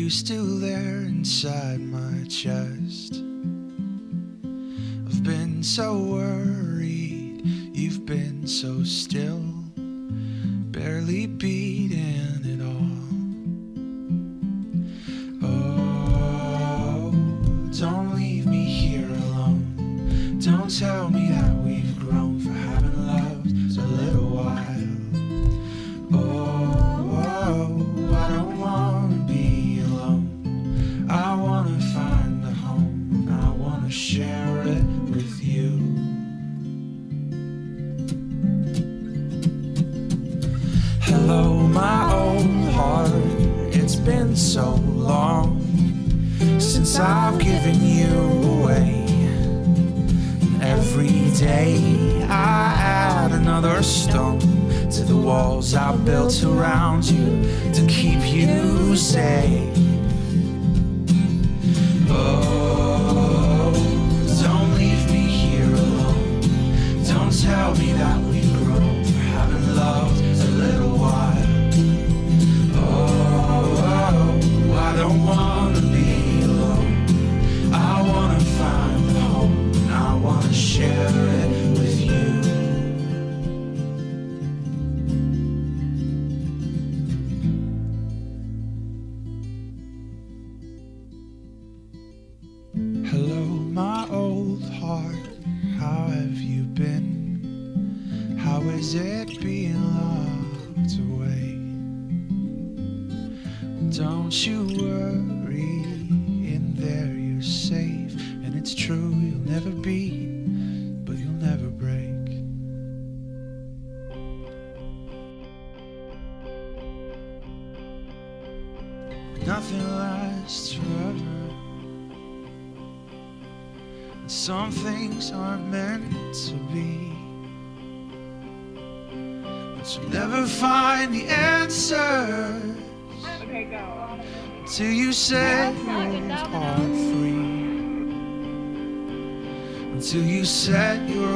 you still there inside my chest? I've been so worried, you've been so still, barely beating it all. Oh, don't leave me here alone. Don't tell me that we've grown for having loved a little while. Oh, I don't wanna be alone. I wanna find a home. I wanna share it with you. Hello, my old heart. It's been so long since I've given you away. And every day I add another stone to the walls I built around you to keep you safe. Oh, don't leave me here alone. Don't tell me that we've grown for having loved a little while. Oh, I don't wanna be alone. I wanna find a home. I wanna share it with you. Hello, my old heart, how have you been? How is it being locked away? Don't you worry, in there you're safe. And it's true, you'll never beat, but you'll never break. Nothing lasts forever. Some things aren't meant to be, but you'll never find the answers till you set your heart free, until you set your